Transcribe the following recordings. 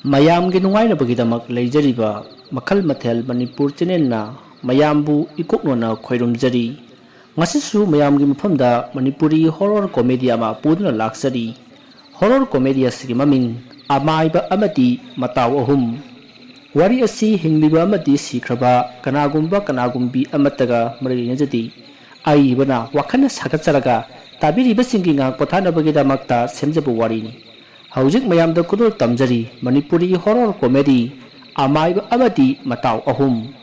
ꯃꯌꯥꯝꯒꯤ ꯅꯨꯡꯉꯥꯏꯅꯕꯒꯤꯗꯃꯛ ꯂꯩꯖꯔꯤꯕ ꯃꯈꯜ ꯃꯊꯦꯜ ꯃꯅꯤꯄꯨꯔ ꯆꯦꯅꯦꯜꯅ ꯃꯌꯥꯝꯕꯨ ꯏꯀꯣꯛꯅꯣꯅ ꯈꯣꯏꯔꯨꯝꯖꯔꯤ. ꯉꯁꯤꯁꯨ ꯃꯌꯥꯝꯒꯤ ꯃꯐꯝꯗ ꯃꯅꯤꯄꯨꯔꯤ ꯍꯣꯔꯔ ꯀꯣꯃꯦꯗꯤ ꯑꯃ ꯄꯨꯗꯨꯅ ꯂꯥꯛꯆꯔꯤ. ꯍꯣꯔꯔ ꯀꯣꯃꯦꯗꯤ ꯑꯁꯤꯒꯤ ꯃꯃꯤꯡ ꯑꯃꯥꯏꯕ ꯑꯃꯗꯤ ꯃꯇꯥꯎ ꯑꯍꯨꯝ. ꯋꯥꯔꯤ ꯑꯁꯤ ꯍꯤꯡꯂꯤꯕ ꯑꯃꯗꯤ ꯁꯤꯈ꯭ꯔꯕ ꯀꯅꯥꯒꯨꯝꯕ ꯀꯅꯥꯒꯨꯝꯕꯤ ꯑꯃꯠꯇꯒ ꯃꯔꯤ ꯂꯩꯅꯖꯗꯦ. ꯑꯏꯕꯅ ꯋꯥꯈꯜꯅ ꯁꯥꯒꯠꯆꯔꯒ ꯇꯥꯕꯤꯔꯤꯕꯁꯤꯡꯒꯤ ꯉꯥꯛ ꯄꯣꯊꯥꯅꯕꯒꯤꯗꯃꯛꯇ ꯁꯦꯝꯖꯕ ꯋꯥꯔꯤꯅꯤ. ꯍꯧꯖꯤꯛ ꯃꯌꯥꯝꯗ ꯈꯨꯗꯣꯜ ꯇꯝꯖꯔꯤ ꯃꯅꯤꯄꯨꯔꯤ ꯍꯣꯔꯔ ꯀꯣꯃꯦꯗꯤ ꯑꯃꯥꯏꯕ ꯑꯃꯗꯤ ꯃꯇꯥꯎ ꯑꯍꯨꯝ.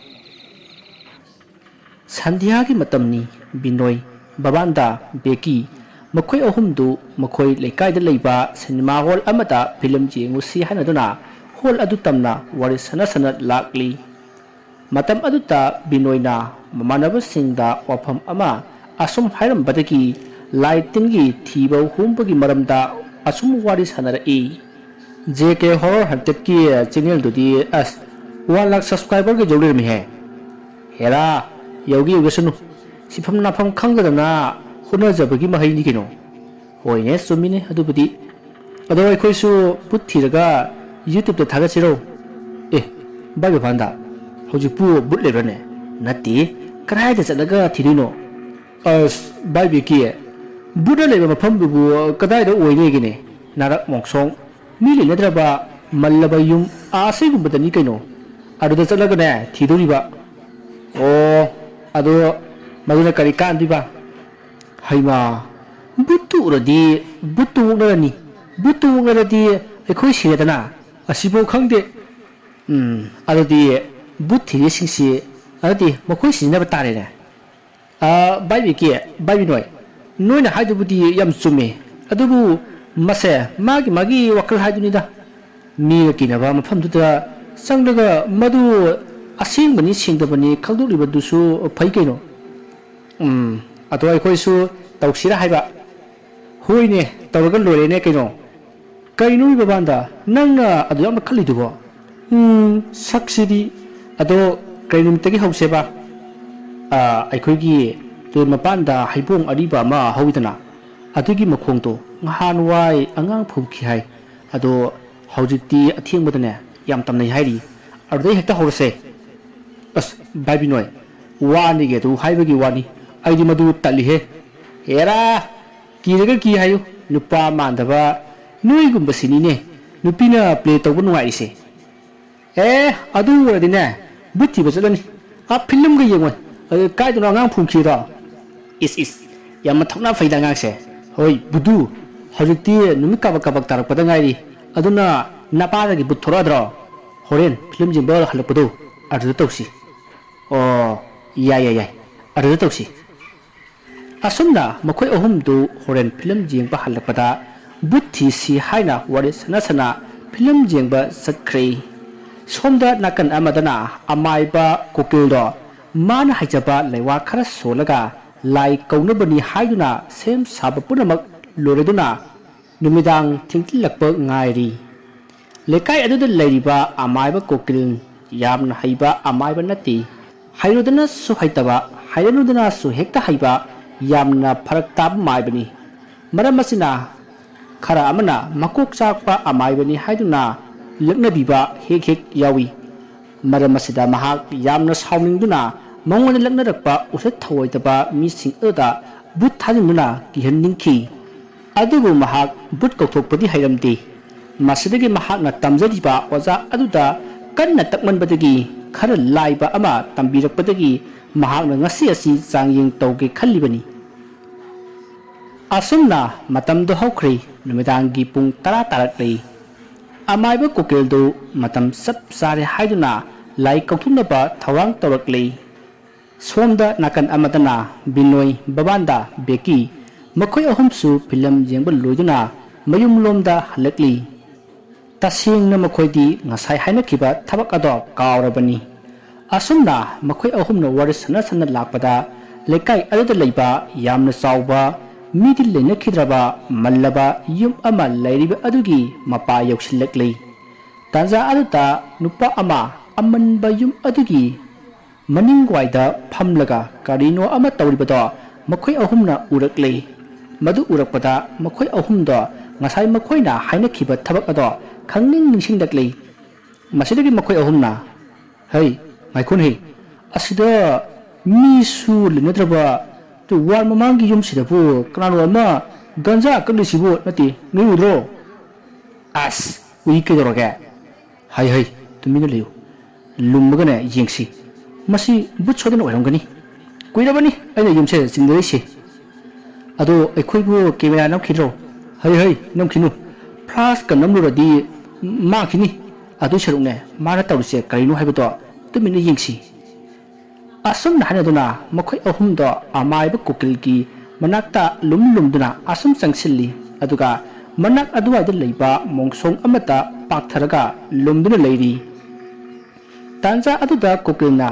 ꯁꯟꯙ꯭ꯌꯥꯒꯤ ꯃꯇꯝꯅꯤ. ꯕꯤꯅꯣꯏ, ꯕꯕꯥꯟꯗ, ꯕꯦꯀꯤ ꯃꯈꯣꯏ ꯑꯍꯨꯝꯗꯨ ꯃꯈꯣꯏ ꯂꯩꯀꯥꯏꯗ ꯂꯩꯕ ꯁꯤꯅꯦꯃꯥ ꯍꯣꯜ ꯑꯃꯗ ꯐꯤꯂꯝ ꯌꯦꯡꯉꯨꯁꯤ ꯍꯥꯏꯅꯗꯨꯅ ꯍꯣꯜ ꯑꯗꯨ ꯇꯝꯅ ꯋꯥꯔꯤ ꯁꯥꯟꯅ ꯂꯥꯛꯂꯤ. ꯃꯇꯝ ꯑꯗꯨꯗ ꯕꯤꯅꯣꯏꯅ ꯃꯃꯥꯟꯅꯕꯁꯤꯡꯗ ꯋꯥꯐꯝ ꯑꯃ ꯑꯁꯨꯝ ꯍꯥꯏꯔꯝꯕꯗꯒꯤ ꯂꯥꯏ ꯇꯤꯟꯒꯤ ꯊꯤꯕ ꯍꯨꯝꯕꯒꯤ ꯃꯔꯝꯗ ꯑꯁꯨꯝ ꯋꯥꯔꯤ ꯁꯥꯟꯅꯔꯛꯏ. JK Horror Hunted-ꯀꯤ ꯆꯦꯅꯦꯜꯗꯨꯗꯤ 1 lakh ꯁꯕꯁꯀ꯭ꯔꯥꯏꯕꯔꯒ ꯌꯧ ꯂꯩꯔꯝꯃꯤꯍꯦ. ꯍꯦꯔꯥ ꯌꯧꯒꯁꯅꯨ, ꯁꯤꯐꯝ ꯅꯥꯐꯝ ꯈꯪꯗꯗꯅ ꯍꯣꯠꯅꯖꯕꯒꯤ ꯃꯍꯩꯅꯤ ꯀꯩꯅꯣ. ꯍꯣꯏꯅꯦ, ꯆꯨꯝꯃꯤꯅꯦ ꯑꯗꯨꯕꯨꯗꯤ. ꯑꯗꯣ ꯑꯩꯈꯣꯏꯁꯨ ꯕꯨꯠ ꯊꯤꯔꯒ ꯌꯨꯇ꯭ꯌꯨꯕꯇ ꯊꯥꯒꯠꯁꯤꯔꯣ? ꯚꯥꯏ ꯕꯕꯥꯟꯗ, ꯍꯧꯖꯤꯛꯄꯨ ꯕꯨꯠ ꯂꯩꯕ꯭ꯔꯅꯦ? ꯅꯠꯇꯦ, ꯀꯗꯥꯏꯗ ꯆꯠꯂꯒ ꯊꯤꯗꯣꯏꯅꯣ? ꯚꯥꯏ ꯕꯦꯀꯤ, ꯕꯨꯠꯅ ꯂꯩꯕ ꯃꯐꯝꯗꯨꯕꯨ ꯀꯗꯥꯏꯗ ꯑꯣꯏꯅꯤꯒꯦꯅꯦ? ꯅꯥꯔꯛ ꯃꯣꯡꯁꯣꯡ ꯃꯤ ꯂꯩꯅꯗ꯭ꯔꯕ ꯃꯜꯂꯕ ꯌꯨꯝ ꯑꯁꯤꯒꯨꯝꯕꯗꯅꯤ ꯀꯩꯅꯣ. ꯑꯗꯨꯗ ꯆꯠꯂꯒꯅꯦ ꯊꯤꯗꯣꯔꯤꯕ. ꯑꯗꯣ ꯃꯗꯨꯅ ꯀꯔꯤ ꯀꯥꯟꯗꯣꯏꯕ? ꯍꯩꯃꯥ, ꯕꯨꯠꯇꯨ ꯎꯔꯗꯤ ꯕꯨꯠꯇꯨ ꯑꯣꯛꯅꯔꯅꯤ. ꯕꯨꯠꯇꯨ ꯑꯣꯛꯅꯔꯗꯤ ꯑꯩꯈꯣꯏ ꯁꯤꯔꯦꯗꯅ. ꯑꯁꯤꯐꯥꯎ ꯈꯪꯗꯦ. ꯑꯗꯨꯗꯤ ꯕꯨꯠ ꯊꯤꯔꯤꯁꯤꯡꯁꯤ ꯑꯗꯨꯗꯤ ꯃꯈꯣꯏ ꯁꯤꯖꯤꯟꯅꯕ ꯇꯥꯔꯦꯅꯦ. ꯚꯥꯏ ꯕꯦꯀꯤ, ꯚꯥꯏ ꯕꯤꯅꯣꯏ, ꯅꯣꯏꯅ ꯍꯥꯏꯗꯨꯕꯨꯗꯤ ꯌꯥꯝ ꯆꯨꯝꯃꯦ. ꯑꯗꯨꯕꯨ ꯃꯁꯦ ꯃꯥꯒꯤ ꯋꯥꯈꯜ ꯍꯥꯏꯗꯨꯅꯤꯗ. ꯃꯤꯅ ꯀꯤꯅꯕ ꯃꯐꯝꯗꯨꯗ ꯆꯪꯂꯒ ꯃꯗꯨ ꯑꯁꯦꯡꯕꯅꯤ ꯁꯦꯡꯗꯕꯅꯤ ꯈꯪꯗꯣꯛꯂꯤꯕꯗꯨꯁꯨ ꯐꯩ ꯀꯩꯅꯣ. ꯑꯗꯣ ꯑꯩꯈꯣꯏꯁꯨ ꯇꯧꯁꯤꯔꯥ ꯍꯥꯏꯕ. ꯍꯣꯏꯅꯦ, ꯇꯧꯔꯒ ꯂꯣꯏꯔꯦꯅꯦ ꯀꯩꯅꯣ. ꯀꯩꯅꯣ ꯕꯕꯥꯟꯗ, ꯅꯪꯅ ꯑꯗꯨ ꯌꯥꯝꯅ ꯈꯜꯂꯤꯗꯨꯕꯣ? ꯁꯛꯁꯤꯗꯤ. ꯑꯗꯣ ꯀꯔꯤ ꯅꯨꯃꯤꯠꯇꯒꯤ ꯍꯧꯁꯦꯕ? ꯑꯩꯈꯣꯏꯒꯤ ꯇꯨꯔꯦꯜ ꯃꯄꯥꯟꯗ ꯍꯩꯕꯣꯡ ꯑꯔꯤꯕ ꯑꯃ ꯍꯧꯏꯗꯅ, ꯑꯗꯨꯒꯤ ꯃꯈꯣꯡꯗꯣ ꯅꯍꯥꯟꯋꯥꯏ ꯑꯉꯥꯡ ꯐꯨꯈꯤ ꯍꯥꯏ. ꯑꯗꯣ ꯍꯧꯖꯤꯛꯇꯤ ꯑꯊꯦꯡꯕꯗꯅꯦ ꯌꯥꯝ ꯇꯝꯅꯩ ꯍꯥꯏꯔꯤ. ꯑꯗꯨꯗꯩ ꯍꯦꯛꯇ ꯍꯧꯔꯁꯦ. ꯚꯥꯏ ꯕꯤꯅꯣꯏ, ꯋꯥꯅꯤꯒꯦ ꯑꯗꯨ ꯍꯥꯏꯕꯒꯤ ꯋꯥꯅꯤ. ꯑꯩꯗꯤ ꯃꯗꯨ ꯇꯜꯂꯤꯍꯦ. ꯍꯦꯔꯥ, ꯀꯤꯔꯒ ꯀꯤ ꯍꯥꯏꯌꯨ. ꯅꯨꯄꯥ ꯃꯥꯟꯗꯕ ꯅꯣꯏꯒꯨꯝꯕꯁꯤꯅꯤꯅꯦ ꯅꯨꯄꯤꯅ ꯄ꯭ꯂꯦ ꯇꯧꯕ ꯅꯨꯡꯉꯥꯏꯔꯤꯁꯦ. ꯑꯗꯨ ꯑꯣꯏꯔꯗꯤꯅꯦ ꯕꯨꯠ ꯊꯤꯕ ꯆꯠꯂꯅꯤ. ꯐꯤꯂꯝꯒ ꯌꯦꯡꯉꯣꯏ. ꯀꯥꯏꯗꯅꯣ ꯑꯉꯥꯡ ꯐꯨꯈꯤꯗꯣ? ꯌꯥꯝꯅ ꯊꯧꯅꯥ ꯐꯩꯗ ꯑꯉꯥꯡꯁꯦ. ꯍꯣꯏ ꯕꯨꯗꯨ, ꯍꯧꯖꯤꯛꯇꯤ ꯅꯨꯃꯤꯠ ꯀꯥꯕꯛ ꯀꯥꯕꯛ ꯇꯥꯔꯛꯄꯗ ꯉꯥꯏꯔꯤ. ꯑꯗꯨꯅ ꯅꯄꯥꯗꯒꯤ ꯕꯨꯠ ꯊꯣꯔꯛꯑꯗ꯭ꯔꯣ? ꯍꯣꯔꯦꯟ ꯐꯤꯂꯝ ꯌꯦꯡꯕ ꯍꯜꯂꯛꯄꯗꯣ ꯑꯗꯨꯗ ꯇꯧꯁꯤ. ꯌꯥꯏ. ꯑꯗꯨꯗ ꯇꯧꯁꯤ. ꯑꯁꯨꯝꯅ ꯃꯈꯣꯏ ꯑꯍꯨꯝꯗꯨ ꯍꯣꯔꯦꯟ ꯐꯤꯂꯝ ꯌꯦꯡꯕ ꯍꯜꯂꯛꯄꯗ ꯕꯨꯠ ꯊꯤꯁꯤ ꯍꯥꯏꯅ ꯋꯥꯔꯤ ꯁꯥꯟꯅ ꯐꯤꯂꯝ ꯌꯦꯡꯕ ꯆꯠꯈ꯭ꯔꯦ. ꯁꯣꯝꯗ ꯅꯥꯀꯟ ꯑꯃꯗꯅ ꯑꯃꯥꯏꯕ ꯀꯣꯀꯤꯜꯗꯣ ꯃꯥꯅ ꯍꯩꯖꯕ ꯂꯩꯋꯥ ꯈꯔ ꯁꯣꯜꯂꯒ ꯂꯥꯏ ꯀꯧꯅꯕꯅꯤ ꯍꯥꯏꯗꯨꯅ ꯁꯦꯝ ꯁꯥꯕ ꯄꯨꯝꯅꯃꯛ ꯂꯣꯏꯔꯗꯨꯅ ꯅꯨꯃꯤꯗꯥꯡ ꯊꯦꯡꯖꯤꯜꯂꯛꯄ ꯉꯥꯏꯔꯤ. ꯂꯩꯀꯥꯏ ꯑꯗꯨꯗ ꯂꯩꯔꯤꯕ ꯑꯃꯥꯏꯕ ꯀꯣꯀꯤꯜ ꯌꯥꯝꯅ ꯍꯩꯕ ꯑꯃꯥꯏꯕ ꯅꯠꯇꯦ. ꯍꯩꯔꯨꯗꯅꯁꯨ ꯍꯩꯇꯕ, ꯍꯩꯔꯅꯨꯗꯅꯁꯨ ꯍꯦꯛꯇ ꯍꯩꯕ ꯌꯥꯝꯅ ꯐꯔꯛ ꯇꯥꯕ ꯃꯥꯏꯕꯅꯤ. ꯃꯔꯝ ꯑꯁꯤꯅ ꯈꯔ ꯑꯃꯅ ꯃꯀꯣꯛ ꯆꯥꯛꯄ ꯑꯃꯥꯏꯕꯅꯤ ꯍꯥꯏꯗꯨꯅ ꯂꯛꯅꯕꯤꯕ ꯍꯦꯛ ꯌꯥꯎꯏ. ꯃꯔꯝ ꯑꯁꯤꯗ ꯃꯍꯥꯛ ꯌꯥꯝꯅ ꯁꯥꯎꯅꯤꯡꯗꯨꯅ ꯃꯉꯣꯟꯗ ꯂꯛꯅꯔꯛꯄ ꯎꯁꯤꯠ ꯊꯑꯣꯏꯗꯕ ꯃꯤꯁꯤꯡ ꯑꯗꯨꯗ ꯕꯨꯠ ꯊꯥꯖꯤꯟꯗꯨꯅ ꯀꯤꯍꯟꯅꯤꯡꯈꯤ. ꯑꯗꯨꯕꯨ ꯃꯍꯥꯛ ꯕꯨꯠ ꯀꯧꯊꯣꯛꯄꯗꯤ ꯍꯩꯔꯝꯗꯦ. ꯃꯁꯤꯗꯒꯤ ꯃꯍꯥꯛꯅ ꯇꯝꯖꯔꯤꯕ ꯑꯣꯖꯥ ꯑꯗꯨꯗ ꯀꯟꯅ ꯇꯛꯃꯟꯕꯗꯒꯤ ꯈꯔ ꯂꯥꯏꯕ ꯑꯃ ꯇꯝꯕꯤꯔꯛꯄꯗꯒꯤ ꯃꯍꯥꯛꯅ ꯉꯁꯤ ꯑꯁꯤ ꯆꯥꯡꯌꯦꯡ ꯇꯧꯒꯦ ꯈꯜꯂꯤꯕꯅꯤ. ꯑꯁꯨꯝꯅ ꯃꯇꯝꯗꯨ ꯍꯧꯈ꯭ꯔꯦ. ꯅꯨꯃꯤꯗꯥꯡꯒꯤ ꯄꯨꯡ 10 ꯇꯥꯔꯛꯂꯦ. ꯑꯃꯥꯏꯕ ꯀꯣꯀꯤꯜꯗꯨ ꯃꯇꯝ ꯆꯞ ꯆꯥꯔꯦ ꯍꯥꯏꯗꯨꯅ ꯂꯥꯏ ꯀꯧꯊꯣꯛꯅꯕ ꯊꯧꯔꯥꯡ ꯇꯧꯔꯛꯂꯦ. ꯁꯣꯝꯗ ꯅꯥꯀꯟ ꯑꯃꯗꯅ ꯕꯤꯅꯣꯏ, ꯕꯕꯥꯟꯗ, ꯕꯦꯀꯤ ꯃꯈꯣꯏ ꯑꯍꯨꯝꯁꯨ ꯐꯤꯂꯝ ꯌꯦꯡꯕ ꯂꯣꯏꯗꯨꯅ ꯃꯌꯨꯝꯂꯣꯝꯗ ꯍꯜꯂꯛꯂꯤ. ꯇꯁꯦꯡꯅ ꯃꯈꯣꯏꯗꯤ ꯉꯁꯥꯏ ꯍꯥꯏꯅꯈꯤꯕ ꯊꯕꯛ ꯑꯗꯣ ꯀꯥꯎꯔꯕꯅꯤ. ꯑꯁꯨꯝꯅ ꯃꯈꯣꯏ ꯑꯍꯨꯝꯅ ꯋꯥꯔꯤ ꯁꯥꯟꯅ ꯂꯥꯛꯄꯗ ꯂꯩꯀꯥꯏ ꯑꯗꯨꯗ ꯂꯩꯕ ꯌꯥꯝꯅ ꯆꯥꯎꯕ ꯃꯤꯗꯤ ꯂꯩꯅꯈꯤꯗ꯭ꯔꯕ ꯃꯜꯂꯕ ꯌꯨꯝ ꯑꯃ ꯂꯩꯔꯤꯕ ꯑꯗꯨꯒꯤ ꯃꯄꯥ ꯌꯧꯁꯤꯜꯂꯛꯂꯤ. ꯇꯥꯟꯖꯥ ꯑꯗꯨꯗ ꯅꯨꯄꯥ ꯑꯃ ꯑꯃꯟꯕ ꯌꯨꯝ ꯑꯗꯨꯒꯤ ꯃꯅꯤꯡꯋꯥꯏꯗ ꯐꯝꯂꯒ ꯀꯔꯤꯅꯣ ꯑꯃ ꯇꯧꯔꯤꯕꯗꯣ ꯃꯈꯣꯏ ꯑꯍꯨꯝꯅ ꯎꯔꯛꯂꯤ. ꯃꯗꯨ ꯎꯔꯛꯄꯗ ꯃꯈꯣꯏ ꯑꯍꯨꯝꯗꯣ ꯉꯁꯥꯏ ꯃꯈꯣꯏꯅ ꯍꯥꯏꯅꯈꯤꯕ ꯊꯕꯛ ꯑꯗꯣ ꯈꯪꯅꯤꯡ ꯅꯤꯡꯁꯤꯡꯂꯛꯂꯤ. ꯃꯁꯤꯗꯒꯤ ꯃꯈꯣꯏ ꯑꯍꯨꯝꯅ ꯍꯩ ꯉꯥꯏꯈꯣꯟ ꯍꯩ ꯑꯁꯤꯗ ꯃꯤꯁꯨ ꯂꯩꯅꯗ꯭ꯔꯕ ꯋꯥꯔ ꯃꯃꯥꯡꯒꯤ ꯌꯨꯝꯁꯤꯗꯕꯨ ꯀꯅꯥꯅꯣ ꯑꯃ ꯒꯟꯖꯥ ꯀꯠꯂꯤꯁꯤꯕꯨ ꯅꯠꯇꯦ ꯅꯣꯏ ꯎꯗ꯭ꯔꯣ ꯑꯁ ꯎꯏ ꯀꯩꯗꯧꯔꯒꯦ ꯍꯩ ꯍꯩ ꯇꯨꯃꯤꯟꯅ ꯂꯩꯌꯨ ꯂꯨꯝꯃꯒꯅꯦ ꯌꯦꯡꯁꯤ ꯃꯁꯤ ꯕꯨꯠ ꯁꯣꯏꯗꯅ ꯑꯣꯏꯔꯝꯒꯅꯤ ꯀꯨꯏꯔꯕꯅꯤ ꯑꯩꯅ ꯌꯨꯝꯁꯦ ꯆꯤꯡꯅꯔꯤꯁꯤ ꯑꯗꯣ ꯑꯩꯈꯣꯏꯕꯨ ꯀꯦꯃꯦꯔꯥ ꯅꯝꯈꯤꯗ꯭ꯔꯣ ꯍꯩ ꯍꯩ ꯅꯝꯈꯤꯅꯨ ꯐ꯭ꯂꯥꯁꯀ ꯅꯝꯂꯨꯔꯗꯤ ꯃꯥꯡꯈꯤꯅꯤ ꯑꯗꯨ ꯁꯔꯨꯛꯅꯦ ꯃꯥꯅ ꯇꯧꯔꯤꯁꯦ ꯀꯔꯤꯅꯣ ꯍꯥꯏꯕꯗꯣ ꯇꯨꯃꯤꯟꯅ ꯌꯦꯡꯁꯤ ꯑꯁꯨꯝꯅ ꯍꯥꯏꯅꯗꯨꯅ ꯃꯈꯣꯏ ꯑꯍꯨꯝꯗꯣ ꯑꯃꯥꯏꯕ ꯀꯣꯀꯤꯜꯒꯤ ꯃꯅꯥꯛꯇ ꯂꯨꯝꯗꯨꯅ ꯑꯁꯨꯝ ꯆꯪꯁꯤꯜꯂꯤ ꯑꯗꯨꯒ ꯃꯅꯥꯛ ꯑꯗꯨꯋꯥꯏꯗ ꯂꯩꯕ ꯃꯣꯡꯁꯣꯡ ꯑꯃꯗ ꯄꯥꯛꯊꯔꯒ ꯂꯨꯝꯗꯨꯅ ꯂꯩꯔꯤ ꯇꯥꯟꯖꯥ ꯑꯗꯨꯗ ꯀꯣꯀꯤꯜꯅ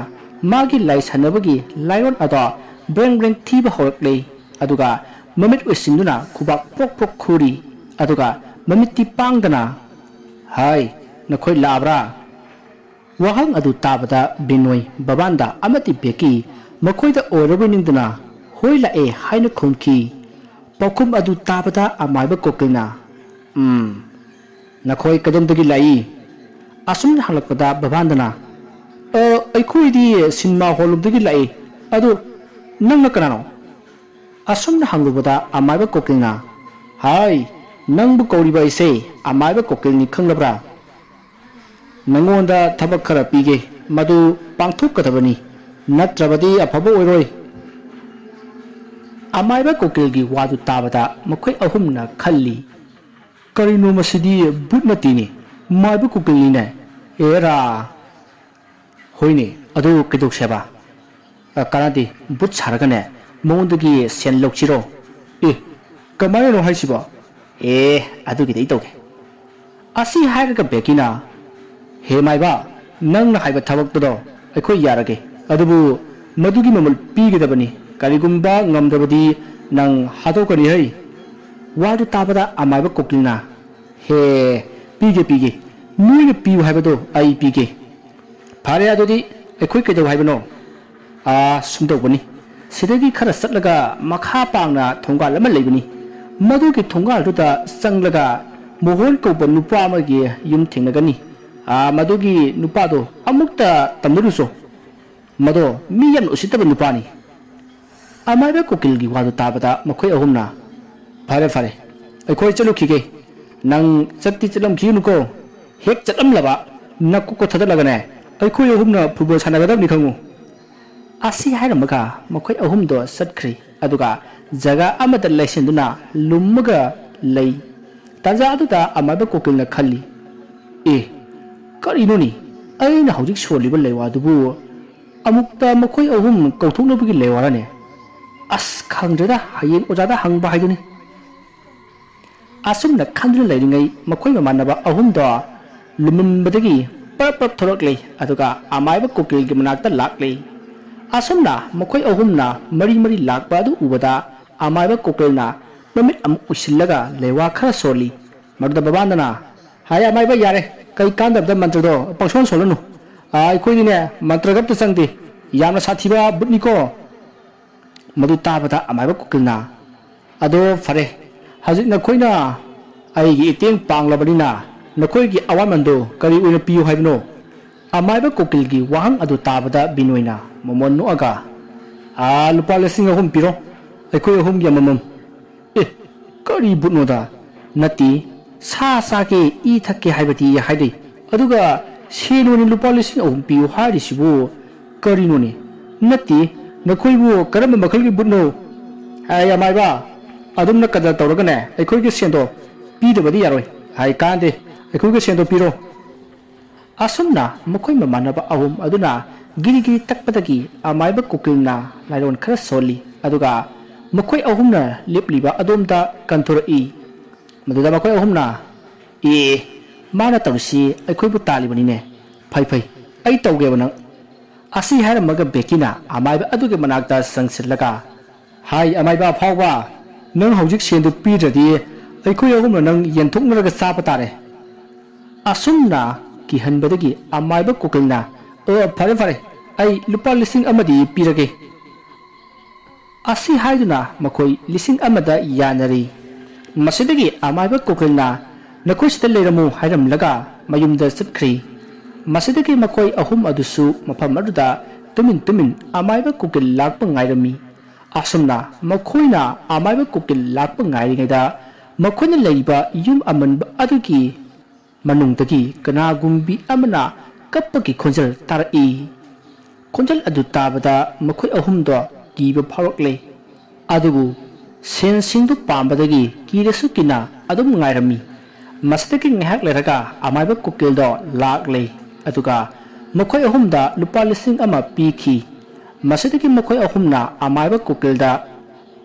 ꯃꯥꯒꯤ ꯂꯥꯏ ꯁꯥꯟꯅꯕꯒꯤ ꯂꯥꯏꯑꯣꯟ ꯑꯗꯣ ꯕ꯭ꯔꯦꯡ ꯕ꯭ꯔꯦꯡ ꯊꯤꯕ ꯍꯧꯔꯛꯂꯤ ꯑꯗꯨꯒ ꯃꯃꯤꯠ ꯎꯏꯁꯤꯟꯗꯨꯅ ꯈꯨꯕꯥꯛ ꯄꯣꯛ ꯄꯣꯛ ꯈꯨꯔꯤ ꯑꯗꯨꯒ ꯃꯃꯤꯠꯇꯤ ꯄꯥꯡꯗꯅ ꯍꯥꯏ ꯅꯈꯣꯏ ꯂꯥꯛꯑꯕ꯭ꯔꯥ ꯋꯥꯍꯪ ꯑꯗꯨ ꯇꯥꯕꯗ ꯕꯤꯅꯣꯏ ꯕꯕꯥꯟꯗ ꯑꯃꯗꯤ ꯕꯦꯀꯤ ꯃꯈꯣꯏꯗ ꯑꯣꯏꯔꯕꯣꯏ ꯅꯤꯡꯗꯨꯅ ꯍꯣꯏ ꯂꯥꯛꯑꯦ ꯍꯥꯏꯅ ꯈꯨꯝꯈꯤ ꯄꯥꯎꯈꯨꯝ ꯑꯗꯨ ꯇꯥꯕꯗ ꯑꯃꯥꯏꯕ ꯀꯣꯀꯤꯜꯅ ꯅꯈꯣꯏ ꯀꯗꯣꯝꯗꯒꯤ ꯂꯥꯛꯏ ꯑꯁꯨꯝꯅ ꯍꯪꯂꯛꯄꯗ ꯕꯕꯥꯟꯗꯅ ꯑꯩꯈꯣꯏꯗꯤ ꯁꯤꯅꯦꯃꯥ ꯍꯣꯜꯂꯣꯝꯗꯒꯤ ꯂꯥꯛꯏ ꯑꯗꯨ ꯅꯪꯅ ꯀꯅꯥꯅꯣ ꯑꯁꯨꯝꯅ ꯍꯪꯂꯨꯕꯗ ꯑꯃꯥꯏꯕ ꯀꯣꯀꯤꯜꯅ ꯍꯥꯏ ꯅꯪꯕꯨ ꯀꯧꯔꯤꯕ ꯑꯩꯁꯦ ꯑꯃꯥꯏꯕ ꯀꯣꯀꯤꯜꯅꯤ ꯈꯪꯂꯕ꯭ꯔꯥ ꯅꯪꯉꯣꯟꯗ ꯊꯕꯛ ꯈꯔ ꯄꯤꯒꯦ ꯃꯗꯨ ꯄꯥꯡꯊꯣꯛꯀꯗꯕꯅꯤ ꯅꯠꯇ꯭ꯔꯕꯗꯤ ꯑꯐꯕ ꯑꯣꯏꯔꯣꯏ ꯑꯃꯥꯏꯕ ꯀꯣꯀꯤꯜꯒꯤ ꯋꯥꯗꯨ ꯇꯥꯕꯗ ꯃꯈꯣꯏ ꯑꯍꯨꯝꯅ ꯈꯜꯂꯤ ꯀꯔꯤꯅꯣ ꯃꯁꯤꯗꯤ ꯕꯨꯠ ꯅꯠꯇꯦꯅꯦ ꯃꯥꯏꯕ ꯀꯣꯀꯤꯜꯅꯤꯅꯦ ꯑꯦꯔꯥ ꯍꯣꯏꯅꯦ ꯑꯗꯨ ꯀꯩꯗꯧꯁꯦꯕ ꯀꯥꯟꯅꯗꯦ ꯕꯨꯠ ꯁꯥꯔꯒꯅꯦ ꯃꯉꯣꯟꯗꯒꯤ ꯁꯦꯟ ꯂꯧꯁꯤꯔꯣ ꯀꯃꯥꯏꯅꯅꯣ ꯍꯥꯏꯁꯤꯕꯣ ꯑꯗꯨꯒꯤꯗꯤ ꯑꯩ ꯇꯧꯒꯦ ꯑꯁꯤ ꯍꯥꯏꯔꯒ ꯕꯦꯀꯤꯅ ꯍꯦ ꯃꯥꯏꯕ ꯅꯪꯅ ꯍꯥꯏꯕ ꯊꯕꯛꯇꯨꯗꯣ ꯑꯩꯈꯣꯏ ꯌꯥꯔꯒꯦ ꯑꯗꯨꯕꯨ ꯃꯗꯨꯒꯤ ꯃꯃꯜ ꯄꯤꯒꯗꯕꯅꯤ ꯀꯔꯤꯒꯨꯝꯕ ꯉꯝꯗꯕꯗꯤ ꯅꯪ ꯍꯥꯠꯇꯣꯛꯀꯅꯤ ꯍꯩ ꯋꯥꯗꯨ ꯇꯥꯕꯗ ꯑꯃꯥꯏꯕ ꯀꯣꯀꯤꯜꯅ ꯍꯦ ꯄꯤꯒꯦ ꯅꯣꯏꯅ ꯄꯤꯌꯨ ꯍꯥꯏꯕꯗꯣ ꯑꯩ ꯄꯤꯒꯦ ꯐꯔꯦ ꯑꯗꯨꯗꯤ ꯑꯩꯈꯣꯏ ꯀꯩꯗꯧ ꯍꯥꯏꯕꯅꯣ ꯁꯨꯝꯗꯧꯕꯅꯤ ꯁꯤꯗꯒꯤ ꯈꯔ ꯆꯠꯂꯒ ꯃꯈꯥ ꯄꯥꯡꯅ ꯊꯣꯡꯒꯥꯜ ꯑꯃ ꯂꯩꯕꯅꯤ ꯃꯗꯨꯒꯤ ꯊꯣꯡꯒꯥꯜꯗꯨꯗ ꯆꯪꯂꯒ ꯃꯣꯍꯣꯟ ꯀꯧꯕ ꯅꯨꯄꯥ ꯑꯃꯒꯤ ꯌꯨꯝ ꯊꯦꯡꯅꯒꯅꯤ ꯃꯗꯨꯒꯤ ꯅꯨꯄꯥꯗꯣ ꯑꯃꯨꯛꯇ ꯇꯝꯅꯔꯨꯁꯣ ꯃꯗꯣ ꯃꯤ ꯌꯥꯝꯅ ꯎꯁꯤꯠꯇꯕ ꯅꯨꯄꯥꯅꯤ ꯑꯃꯥꯏꯕ ꯀꯣꯀꯤꯜꯒꯤ ꯋꯥꯗꯨ ꯇꯥꯕꯗ ꯃꯈꯣꯏ ꯑꯍꯨꯝꯅ ꯐꯔꯦ ꯑꯩꯈꯣꯏ ꯆꯠꯂꯨꯈꯤꯒꯦ ꯅꯪ ꯆꯠꯇꯤ ꯆꯠꯂꯝꯈꯤꯒꯅꯨꯀꯣ ꯍꯦꯛ ꯆꯠꯂꯝꯂꯕ ꯅꯀꯨꯛꯀ ꯊꯥꯗꯠꯂꯒꯅꯦ ꯑꯩꯈꯣꯏ ꯑꯍꯨꯝꯅ ꯐꯨꯠꯕꯣꯜ ꯁꯥꯟꯅꯒꯗꯕꯅꯤ ꯈꯪꯉꯨ ꯑꯁꯤ ꯍꯥꯏꯔꯝꯃꯒ ꯃꯈꯣꯏ ꯑꯍꯨꯝꯗꯣ ꯆꯠꯈ꯭ꯔꯤ ꯑꯗꯨꯒ ꯖꯒꯥ ꯑꯃꯗ ꯂꯩꯁꯤꯟꯗꯨꯅ ꯂꯨꯝꯃꯒ ꯂꯩ ꯇꯥꯟꯖꯥ ꯑꯗꯨꯗ ꯑꯃꯥꯏꯕ ꯀꯣꯀꯤꯜꯅ ꯈꯜꯂꯤ ꯀꯔꯤꯅꯣꯅꯤ ꯑꯩꯅ ꯍꯧꯖꯤꯛ ꯁꯣꯜꯂꯤꯕ ꯂꯩꯋꯥꯗꯨꯕꯨ ꯑꯃꯨꯛꯇ ꯃꯈꯣꯏ ꯑꯍꯨꯝ ꯀꯧꯊꯣꯛꯅꯕꯒꯤ ꯂꯩꯋꯥꯔꯅꯦ ꯑꯁ ꯈꯪꯗ꯭ꯔꯦꯗ ꯍꯌꯦꯡ ꯑꯣꯖꯥꯗ ꯍꯪꯕ ꯍꯥꯏꯗꯨꯅꯤ ꯑꯁꯨꯝꯅ ꯈꯟꯗꯨꯅ ꯂꯩꯔꯤꯉꯩ ꯃꯈꯣꯏ ꯃꯃꯥꯟꯅꯕ ꯑꯍꯨꯝꯗꯣ ꯂꯨꯃꯟꯕꯗꯒꯤ ꯄꯔꯞ ꯊꯣꯔꯛꯂꯤ ꯑꯗꯨꯒ ꯑꯃꯥꯏꯕ ꯀꯣꯀꯤꯜꯒꯤ ꯃꯅꯥꯛꯇ ꯂꯥꯛꯂꯤ ꯑꯁꯨꯝꯅ ꯃꯈꯣꯏ ꯑꯍꯨꯝꯅ ꯃꯔꯤ ꯂꯥꯛꯄ ꯑꯗꯨ ꯎꯕꯗ ꯑꯃꯥꯏꯕ ꯀꯣꯀꯤꯜꯅ ꯃꯃꯤꯠ ꯑꯃꯨꯛ ꯎꯏꯁꯤꯜꯂꯒ ꯂꯩꯋꯥ ꯈꯔ ꯁꯣꯜꯂꯤ ꯃꯗꯨꯗ ꯕꯕꯥꯟꯗꯅ ꯍꯥꯏ ꯑꯃꯥꯏꯕ ꯌꯥꯔꯦ ꯀꯩ ꯀꯥꯟꯗꯕꯗ ꯃꯟꯇ꯭ꯔꯗꯣ ꯄꯪꯁꯣꯟ ꯁꯣꯜꯂꯅꯨ ꯑꯩꯈꯣꯏꯗꯤꯅꯦ ꯃꯟꯇ꯭ꯔꯒ ꯑꯝꯇ ꯆꯪꯗꯦ ꯌꯥꯝꯅ ꯁꯥꯊꯤꯕ ꯕꯨꯠꯅꯤꯀꯣ ꯃꯗꯨ ꯇꯥꯕꯗ ꯑꯃꯥꯏꯕ ꯀꯣꯀꯤꯜꯅ ꯑꯗꯣ ꯐꯔꯦ ꯍꯧꯖꯤꯛ ꯅꯈꯣꯏꯅ ꯑꯩꯒꯤ ꯏꯇꯦꯡ ꯄꯥꯡꯂꯕꯅꯤꯅ ꯅꯈꯣꯏꯒꯤ ꯑꯋꯥꯃꯟꯗꯨ ꯀꯔꯤ ꯑꯣꯏꯅ ꯄꯤꯌꯨ ꯍꯥꯏꯕꯅꯣ ꯑꯃꯥꯏꯕ ꯀꯣꯀꯤꯜꯒꯤ ꯋꯥꯍꯪ ꯑꯗꯨ ꯇꯥꯕꯗ ꯕꯤꯅꯣꯏꯅ ꯃꯃꯣꯟ ꯅꯣꯛꯑꯒ ꯂꯨꯄꯥ 6,000 ꯄꯤꯔꯣ ꯑꯩꯈꯣꯏ ꯑꯍꯨꯝꯒꯤ ꯑꯃꯃꯝ ꯀꯔꯤ ꯕꯨꯠꯅꯣꯗ ꯅꯠꯇꯦ ꯁꯥ ꯆꯥꯒꯦ ꯏ ꯊꯛꯀꯦ ꯍꯥꯏꯕꯗꯤ ꯍꯥꯏꯗꯤ ꯑꯗꯨꯒ ꯁꯦꯟ ꯑꯣꯏꯅ ꯂꯨꯄꯥ 3,000 ꯄꯤꯌꯨ ꯍꯥꯏꯔꯤꯁꯤꯕꯨ ꯀꯔꯤꯅꯣꯅꯦ ꯅꯠꯇꯦ ꯅꯈꯣꯏꯕꯨ ꯀꯔꯝꯕ ꯃꯈꯜꯒꯤ ꯕꯨꯠꯅꯣ ꯑꯃꯥꯏꯕ ꯑꯗꯨꯝꯅ ꯀꯗꯔ ꯇꯧꯔꯒꯅꯦ ꯑꯩꯈꯣꯏꯒꯤ ꯁꯦꯟꯗꯣ ꯄꯤꯗꯕꯗꯤ ꯌꯥꯔꯣꯏ ꯀꯥꯟꯗꯦ ꯑꯩꯈꯣꯏꯒꯤ ꯁꯦꯟꯗꯣ ꯄꯤꯔꯣ ꯑꯁꯨꯝꯅ ꯃꯈꯣꯏ ꯃꯃꯥꯟꯅꯕ ꯑꯍꯨꯝ ꯑꯗꯨꯅ ꯒꯤꯔꯤ ꯇꯛꯄꯗꯒꯤ ꯑꯃꯥꯏꯕ ꯀꯣꯀꯤꯜꯅ ꯂꯥꯏꯔꯣꯟ ꯈꯔ ꯁꯣꯜꯂꯤ ꯑꯗꯨꯒ ꯃꯈꯣꯏ ꯑꯍꯨꯝꯅ ꯂꯦꯞꯂꯤꯕ ꯑꯗꯣꯝꯗ ꯀꯟꯊꯣꯔꯛꯏ ꯃꯗꯨꯗ ꯃꯈꯣꯏ ꯑꯍꯨꯝꯅ ꯃꯥꯅ ꯇꯧꯔꯤꯁꯤ ꯑꯩꯈꯣꯏꯕꯨ ꯇꯥꯜꯂꯤꯕꯅꯤꯅꯦ ꯐꯩ ꯑꯩ ꯇꯧꯒꯦꯕ ꯅꯪ ꯑꯁꯤ ꯍꯥꯏꯔꯝꯃꯒ ꯕꯦꯀꯤꯅ ꯑꯃꯥꯏꯕ ꯑꯗꯨꯒꯤ ꯃꯅꯥꯛꯇ ꯆꯪꯁꯤꯜꯂꯒ ꯍꯥꯏ ꯑꯃꯥꯏꯕ ꯐꯥꯎꯕ ꯅꯪ ꯍꯧꯖꯤꯛ ꯁꯦꯟꯗꯨ ꯄꯤꯗ꯭ꯔꯗꯤ ꯑꯩꯈꯣꯏ ꯑꯍꯨꯝꯅ ꯅꯪ ꯌꯦꯟꯊꯣꯛꯅꯔꯒ ꯆꯥꯕ ꯇꯥꯔꯦ ꯑꯁꯨꯝꯅ ꯀꯤꯍꯟꯕꯗꯒꯤ ꯑꯃꯥꯏꯕ ꯀꯣꯀꯤꯜꯅ ꯐꯔꯦ ꯑꯩ ꯂꯨꯄꯥ 1,000 ꯄꯤꯔꯒꯦ ꯑꯁꯤ ꯍꯥꯏꯗꯨꯅ ꯃꯈꯣꯏ 1,000 ꯌꯥꯅꯔꯤ ꯃꯁꯤꯗꯒꯤ ꯑꯃꯥꯏꯕ ꯀꯣꯀꯤꯜꯅ ꯅꯈꯣꯏ ꯁꯤꯗ ꯂꯩꯔꯝꯃꯨ ꯍꯥꯏꯔꯝꯂꯒ ꯃꯌꯨꯝꯗ ꯆꯠꯈ꯭ꯔꯤ Masidagi makoi ahum adusu mafam aduda tumin amaiba kukil lakpa ngairami. Asumna makoina amaiba kukil lakpa ngairingayda makoina leiba yum amanba adugi manungdagi kanagumbi amana kappagi khonjal tarai. Khonjal adu tabada makoi ahumdo kiba phawrakle. Adubu sen singdu pambadagi kirasu kina adum ngairami. Masidagi ngahak leraga amaiba kukildo lakle. Aduga makoi ahumda lupa lising ama piki. Masidagi makoi ahumna amaiba kukilda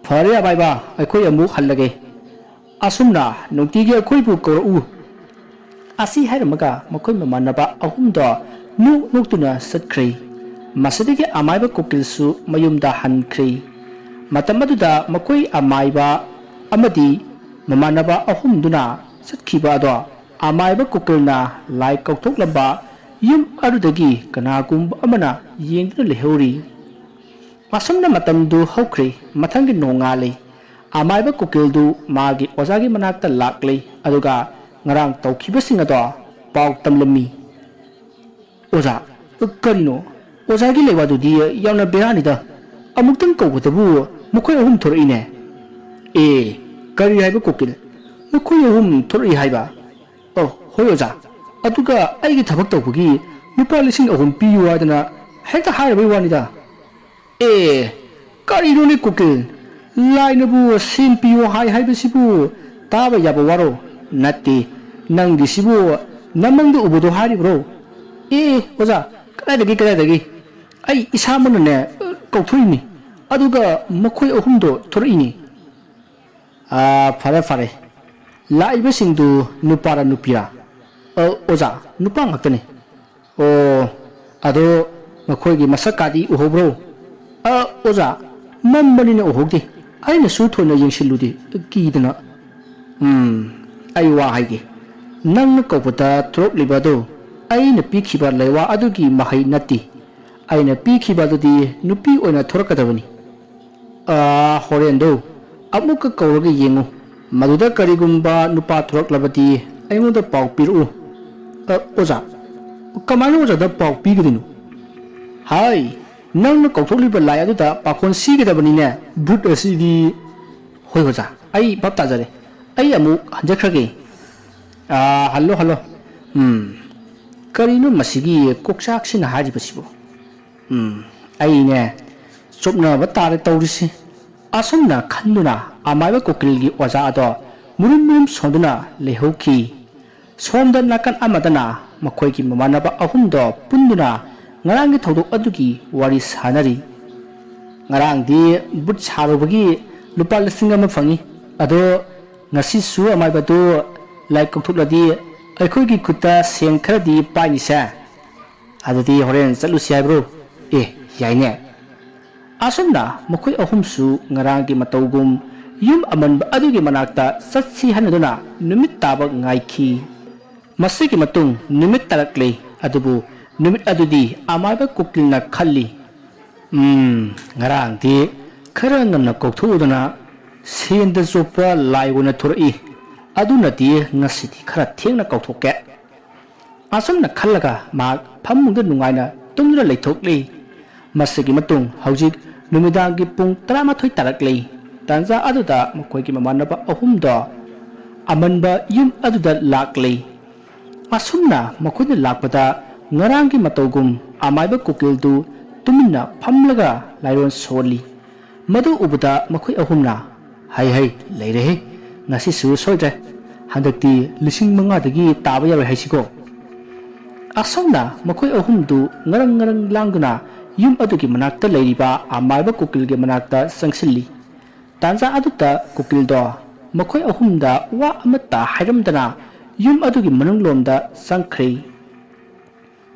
phare abaiba aikoi amuk hallage. Asumna nungtigi aikoi bu korau. Asi hairamaga makoi mamanaba ahumda nuktuna satkri. Masidagi amaiba kukilsu mayumda hankri. Matamaduda makoi amaiba amadi mamanaba ahumduna satkiba ado amaiba kukilna lai kautok lamba yum adudagi kanagumba amana yengduna lehori. Asumna matamdu hokri mathangi nongali amaiba kukildu magi ozagi manakta lakli aduga ngarang tawkibasing ado paw tamlami. Oza karino ozagi lewadudi yauna beranida amuktang kawgatabu makoi ahum thorine. Kari haiba kukil makoi ahum thori haiba. Hoi oza aduga aigi thabak tawbagi lupa lising ahum piyu adana hekta harabai wanida. Karino ni kukil lainabu sin piyu haiba sibu taba yaba waro nati nang di sibu namangdu ubudo hari bro. Oza kadai ai isamana ne kauthuni aduga makoi ahumdo thorini. Fare laiba singdu nupara nupira. Oza nupa ngaktane. Ado makoi gi masakadi uhobro. Oza mammanina uhogde aina su thona yengsillude kidana. Ai wa haige nang kaupata throk libado aina pikhiba lewa adugi mahai nati. Aina pikhiba dudi nupi oina thorakadabani. Horendo amuka kauraga yengu maduda karigumba nupa throck labati aingoda paw piru. Oza kamana oza da paw pigidinu. Hai nang kautholiba lai aduda pakon sigidabani ne but asidi. Hoi oza ai bap tajare ai amu hanjakrage. Hallo karino masigi koksaksina hajibasibo. Ai ne chopna batare tawrisi. Asumna khanduna amaiba kokilgi oza ado murum sonduna lehoki. Somda nakan amadana makoigi mamanaba ahumdo punduna ngarangi thodok adugi wari sanari. Ngarangdi but sarubagi lupa lising ama fangi. Ado ngasi su amaiba do lai kokthuladi aikoigi kutta seng kharadi painisa. Adudi horen chalusi haibro. Yaine. Asumna makoi ahumsu ngarangi matawgum yum amanba adugi manakta satsi hanaduna numit taba ngaiki. Masigi matung numit tarakle adubu numit adudi amaiba kukilna khalli. Ngarangdi khara ngamna kokthuudana senda zopa laigona thorai aduna di ngasidi khara thengna kauthokke. Asumna khallaga ma phamungda nungaina tumna leithokle. Masigi matung haujik numidangi pung 13 tarakle. Tanza aduda makoigi mamanaba ahumdo amanba yum aduda lakle. Asumna makoina lakpada ngarangi matawgum amaiba kukildu tumina phamlaga lairon soli. Madu ubuda makoi ahumna hai leirehe ngasi su soidre handakti lising mangadagi taba yaroi haisigo. Asumna makoi ahumdu ngarang langduna yum adugi manakta leiriba amaiba kukilgi manakta sangsilli. Tanza aduta kukildo makoi ahumda wa amata hairamdana yum adugi manunglomda sangkhri.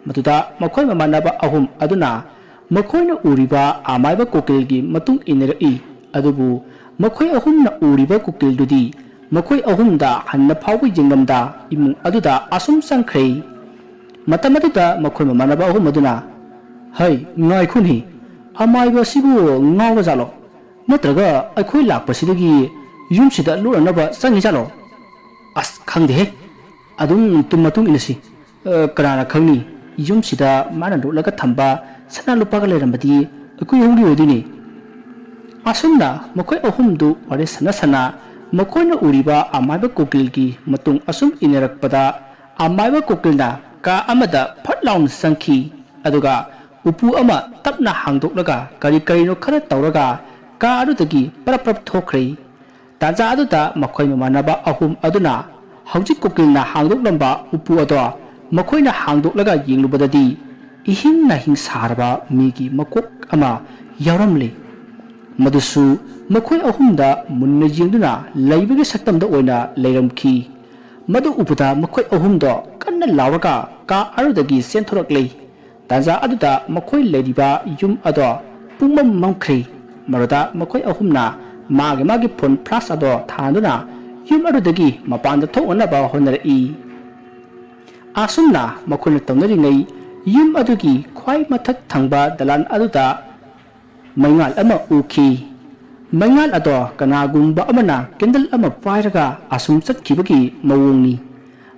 Matuda makoi mamanaba ahum aduna makoina uriba amaiba kukilgi matung inerai. Adubu makoi ahumna uriba kukildudi makoi ahumda hanna phawbi jinglamda imung aduda asum sangkhri. Matamaduda makoi mamanaba ahum aduna hai ngai khunhi amaiba sibu ngawa jalo natraga akhoi lakpasidagi yumsida luranaba sangi jalo. Khangde adum tum matung inasi kanana khangni ꯌꯨꯝꯁꯤꯗ ꯃꯥꯅ ꯂꯣꯠꯂꯒ ꯊꯝꯕ ꯁꯅꯥ ꯂꯨꯄꯥꯒ ꯂꯩꯔꯝꯕꯗꯤ ꯑꯩꯈꯣꯏ ꯑꯍꯨꯝꯒꯤ ꯑꯣꯏꯗꯣꯏꯅꯤ ꯑꯁꯨꯝꯅ ꯃꯈꯣꯏ ꯑꯍꯨꯝꯗꯨ ꯋꯥꯔꯤ ꯁꯥꯟꯅ ꯃꯈꯣꯏꯅ ꯎꯔꯤꯕ ꯑꯃꯥꯏꯕ ꯀꯣꯀꯤꯜꯒꯤ ꯃꯇꯨꯡ ꯑꯁꯨꯝ ꯏꯟꯅꯔꯛꯄꯗ ꯑꯃꯥꯏꯕ ꯀꯣꯀꯤꯜꯅ ꯀꯥ ꯑꯃꯗ ꯐꯠ ꯂꯥꯎꯅ ꯆꯪꯈꯤ ꯑꯗꯨꯒ ꯎꯄꯨ ꯑꯃ ꯇꯞꯅ ꯍꯥꯡꯗꯣꯛꯂꯒ ꯀꯔꯤꯅꯣ ꯈꯔ ꯇꯧꯔꯒ ꯀꯥ ꯑꯗꯨꯗꯒꯤ ꯄꯔꯞ ꯊꯣꯛꯈ꯭ꯔꯦ ꯇꯥꯟꯖꯥ ꯑꯗꯨꯗ ꯃꯈꯣꯏ ꯃꯃꯥꯟꯅꯕ ꯑꯍꯨꯝ ꯑꯗꯨꯅ ꯍꯧꯖꯤꯛ ꯀꯣꯀꯤꯜꯅ ꯍꯥꯡꯗꯣꯛꯂꯝꯕ ꯎꯄꯨ ꯑꯗꯣ ꯃꯈꯣꯏꯅ ꯍꯥꯡꯗꯣꯛꯂꯒ ꯌꯦꯡꯂꯨꯕꯗꯗꯤ इहिंग नाहिंग सारबा मीगी मकोक अमा यावरमले मदुसु मखोय अहुमदा मुन्ना येंगदुना लैबगे सत्तमदा ओइना लैरमखी मदु उपुदा मखोय अहुमदो कन्ना लावरगा का अरुदगी सेंथोरकले ताजा अदुदा मखोय लैरिबा युम अदो पुंगमम मंख्रे मरुदा मखोय अहुमना मागे फोन फ्लाश अदो थांदुना युम अरुदगी मपानदा थोनबा होनरई आसुमना मखोयना तौनरिङै युम अदुगी ख्वाई मथक थंबा दलान अदुदा मैंगाल अमा उखी मैंगाल अदो कनागुंबा अमना कैंडल अमा पायरगा असुम चटखिबगी मवोंगनी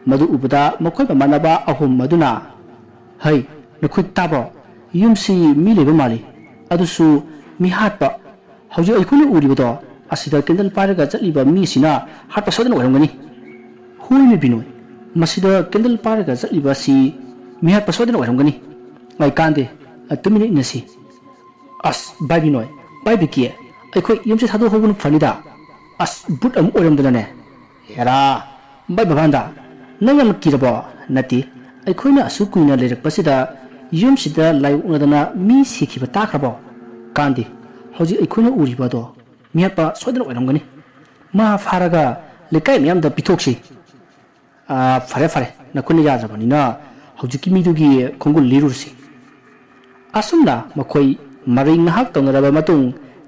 मदु उबदा मखोय ममानबा अहुम मदुना है नखुय ताबो युमसी मी लेबा माली अदुसु मी हाटपा हौजे अखुनि उरिबदो असिदा कैंडल पायरगा चटलिबा मी सिना हाटपा सोदन ओरंगनी हुइनि बिनोय मसिदा कैंडल पायरगा चटलिबा सि मिहाट पसोदन ओरंगनी लाई कांदे तुमिनि नसी अस बाइबी नोय बाइबी किए अखोय यमसे थादो होबुन फनिदा अस बुट अम ओरंदनने हेरा बाइ बबांदा नंगम किरबो नति अखोयना असु कुइना लेरकपसिदा यमसिदा लाई उनदना मी सिखिबा ताखरबो कांदे हौजी अखोयना उरिबदो मिहाट प सोदन ओरंगनी मा फारगा लेकाय मियामदा पिथोक्सी फरे फरे नखुनि याद्रबनिना हौजिकी मीदुगी खोंगुल लिरुसी असुमना मखोय मरै ngahak तौनरबा मतुंग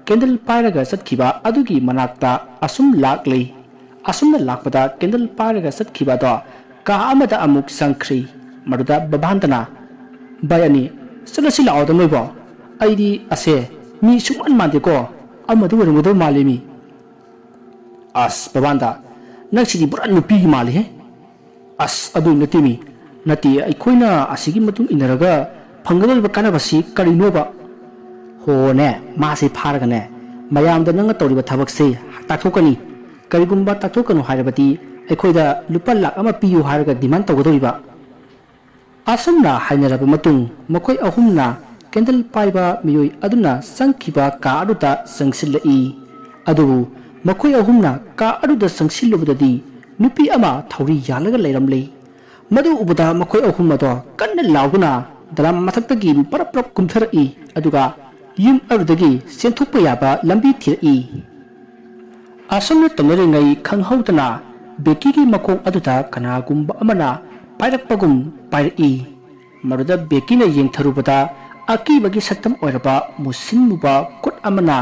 कैंडल पायरगा चटखिबा अदुगी मनाक्ता असुम लाक्ले असुमना लाक्पदा कैंडल पायरगा चटखिबा दो का अमदा अमुक संख्री मरुदा बबांतना बायनी सलसी लाओ दमैबो आइदी असे मी सुमन मानदेको अमदु वरंगदो मालेमी अस बबांदा नक्सिदी बुरान नुपीगी माले हे अस अदु नतिमी नती अखोइना असिगी मतुंग इनरगा फंगदोब कानबसी करिनोबा होने मासे फारगने मयामदा नंग तौरिबा थबकसे ताथोकनी करिगुंबा ताथोकनो हारबती अखोइदा लुपा लाख अमा पियु हारगा डिमांड तौगदोइबा असमना हाइनरबा मतुंग मखोय अहुमना कैंडल पाइबा मियोय अदुना संखिबा का अदुदा संगसिलई अदुबु मखोय अहुमना का अदुदा संगसिलुबददी नुपी अमा थौरी यालगा लैरमले मदु उबदा मखोय अहुम अदो कन्न लाउना दलाम मथक्तगी परप परप कुमथरई अदुगा युम अरुदगी सेंथोकपा याबा लंबी थिरई असमना तमरिङै खंहौदना बेकीगी मखों अदुदा कनागुंबा अमना पायरकपगुम पायरई मरुदा बेकीना येंथरुबदा अकीबगी सत्तम ओरबा मुसिनमुबा कुट अमना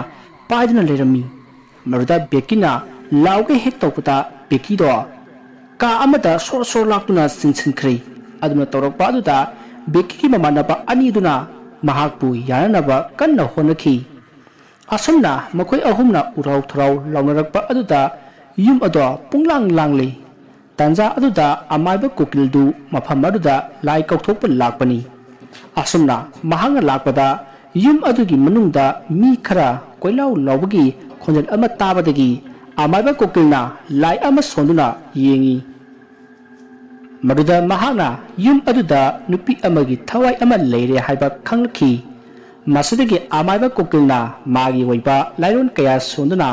पायदना लेरमी मरुदा बेकीना लाउगे हेक तौपदा बेकीदो का अमदा सोर सोर लाक्तुना सिंसिनख्रे अदुना तौरकपा अदुदा बेकीगी ममानबा अनिदुना महाकपु याननबा कन्ना होनखी असमना मखोय अहुमना उराव थराव लाउनरकपा अदुदा युम अदो पुंगलांग लांगले तांजा अदुदा अमाइबा कोकिलदु मफम अदुदा लाई कौथोकपा लाकपनी असमना महांग लाकपदा युम अदुगी मनुंगदा मी खरा कोइलाव लावबगी खोंजल अमा ताबदगी अमाइबा कोकिलना लाई अमा सोंदुना येंगी मरुदा महाना युम अदुदा नुपी अमगी थवाई अमा लेरे हाइबा खंगलखी मसदगी अमाइबा कोकिलना मागी वइबा लाइरोन कया सोंदुना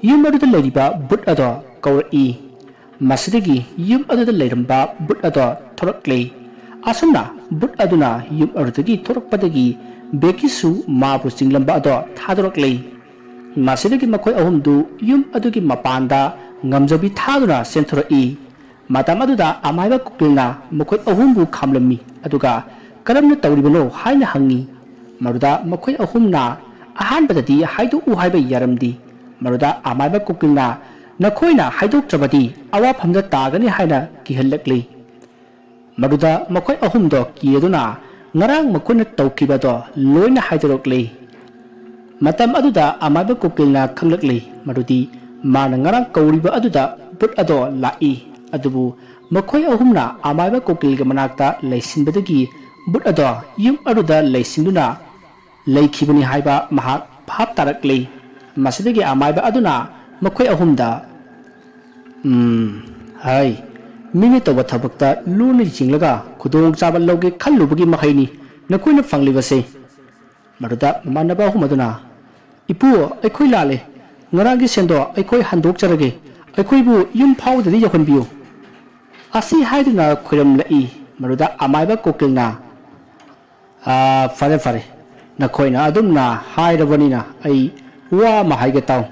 युम अदुदा लेरिबा बुट अदो कौरई मसदगी युम अदुदा लेरंबा बुट अदो थोरकले असुमना बुट अदुना युम अदुदगी थोरकपदगी बेकीसु माबु चिंगलंबा अदो थादोरकले मसदगी मखोय अहुमदु yum अदुगी मपानदा ngamjabi thaduna senthorei matam aduda amaiba kukilna mokoi ahumbu khamlami aduga karamna tawribano haina hangi maruda mokoi ahumna ahanbadadi haidu u haiba yaramdi maruda amaiba kukilna nakhoina haidok trabadi awa phamda tagani haina kihallakli maruda mokoi ahumdo kiyeduna ngarang makoina tawkibado loina haidorokli matam aduda amaiba kukilna khanglakli marudi mana ngarang kauriba aduda but ado lai adubu makhoi ahumna amaiba kokil ga manakta laisinbadagi ꯕꯨꯠ ꯑꯗꯣ ꯌꯨꯝ ꯑꯗꯨꯗ ꯂꯩꯁꯤꯡꯗꯨꯅ ꯂꯩꯈꯤꯕꯅꯤ ꯍꯥꯏꯕ ꯃꯍꯥꯛ ꯚꯥꯞ ꯇꯥꯔꯛꯂꯤ꯫ ꯃꯁꯤꯗꯒꯤ ꯑꯃꯥꯏꯕ ꯑꯗꯨꯅ ꯃꯈꯣꯏ ꯑꯍꯨꯝꯗ ꯍꯥꯏ ꯃꯤꯅ ꯇꯧꯕ ꯊꯕꯛꯇ ꯂꯨꯅ ꯌꯦꯡꯂꯒ ꯈꯨꯗꯣꯡꯆꯥꯕ ꯂꯧꯒꯦ ꯈꯜꯂꯨꯕꯒꯤ ꯃꯍꯩꯅꯤ ꯅꯈꯣꯏꯅ ꯐꯪꯂꯤꯕꯁꯦ꯫ ꯃꯗꯨꯗ ꯃꯃꯥꯟꯅꯕ ꯑꯍꯨꯝ ꯑꯗꯨꯅ ꯏꯄꯨ ꯑꯩꯈꯣꯏ ꯂꯥꯜꯂꯦ, ꯉꯔꯥꯡꯒꯤ ꯁꯦꯟꯗꯣ ꯑꯩꯈꯣꯏ ꯍꯟꯗꯣꯛꯆꯔꯒꯦ, ꯑꯩꯈꯣꯏꯕꯨ ꯌꯨꯝ ꯐꯥꯎꯕꯗꯗꯤ ꯌꯧꯍꯟꯕꯤꯌꯨ ꯑꯁꯤ ꯍꯥꯏꯗꯨꯅ ꯈꯣꯏꯔꯝꯂꯛꯏ꯫ ꯃꯗꯨꯗ ꯑꯃꯥꯏꯕ ꯀꯣꯀꯤꯜꯅ ꯐꯔꯦ ꯐꯔꯦ ꯅꯈꯣꯏꯅ ꯑꯗꯨꯝꯅ ꯍꯥꯏꯔꯕꯅꯤꯅ ꯑꯩ ꯋꯥ ꯑꯃ ꯍꯥꯏꯒꯦ ꯇꯥꯎ꯫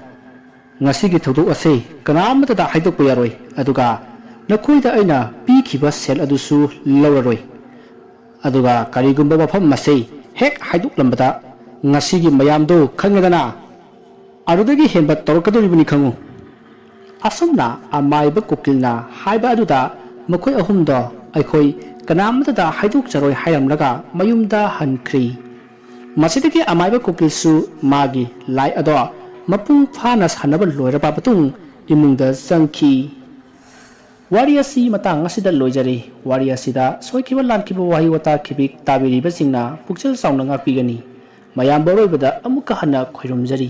ꯉꯁꯤꯒꯤ ꯊꯧꯗꯣꯛ ꯑꯁꯤ ꯀꯅꯥꯃꯠꯇꯗ ꯍꯥꯏꯗꯣꯛꯄ ꯌꯥꯔꯣꯏ, ꯑꯗꯨꯒ ꯅꯈꯣꯏꯗ ꯑꯩꯅ ꯄꯤꯈꯤꯕ ꯁꯦꯜ ꯑꯗꯨꯁꯨ ꯂꯧꯔꯔꯣꯏ꯫ ꯑꯗꯨꯒ ꯀꯔꯤꯒꯨꯝꯕ ꯃꯐꯝ ꯑꯁꯤ ꯍꯦꯛ ꯍꯥꯏꯗꯣꯛꯂꯝꯕꯗ ꯉꯁꯤꯒꯤ ꯃꯌꯥꯝꯗꯨ ꯈꯪꯉꯗꯅ ꯑꯗꯨꯗꯒꯤ ꯍꯦꯟꯕ ꯇꯧꯔꯛꯀꯗꯧꯔꯤꯕꯅꯤ ꯈꯪꯉꯨ꯫ ꯑꯁꯨꯝꯅ ꯑꯃꯥꯏꯕ ꯀꯣꯀꯤꯜꯅ ꯍꯥꯏꯕ ꯑꯗꯨꯗ ꯃꯈꯣꯏ ꯑꯍꯨꯝꯗꯣ ꯑꯩꯈꯣꯏ ꯀꯅꯥꯃꯠꯇꯗ ꯍꯥꯏꯗꯣꯛꯆꯔꯣꯏ ꯍꯥꯏꯔꯝꯂꯒ ꯃꯌꯨꯝꯗ ꯍꯟꯈ꯭ꯔꯤ꯫ ꯃꯁꯤꯗꯒꯤ ꯑꯃꯥꯏꯕ ꯀꯣꯀꯤꯜꯁꯨ ꯃꯥꯒꯤ ꯂꯥꯏ ꯑꯗꯣ ꯃꯄꯨꯡ ꯐꯥꯅ ꯁꯥꯟꯅꯕ ꯂꯣꯏꯔꯕ ꯃꯇꯨꯡ ꯏꯃꯨꯡꯗ ꯆꯪꯈꯤ꯫ ꯋꯥꯔꯤ ꯑꯁꯤ ꯃꯇꯥꯡ ꯑꯁꯤꯗ ꯂꯣꯏꯖꯔꯤ꯫ ꯋꯥꯔꯤ ꯑꯁꯤꯗ ꯁꯣꯏꯈꯤꯕ ꯂꯥꯟꯈꯤꯕ ꯋꯥꯍꯩ ꯋꯥꯇꯥ ꯇꯥꯕꯤꯔꯤꯕꯁꯤꯡꯅ ꯄꯨꯛꯆꯦꯜ ꯆꯥꯎꯅ ꯉꯥꯛꯄꯤꯒꯅꯤ꯫ ꯃꯌꯥꯝꯕ ꯑꯔꯣꯏꯕꯗ ꯑꯃꯨꯛꯀ ꯍꯟꯅ ꯈꯣꯏꯔꯨꯝꯖꯔꯤ꯫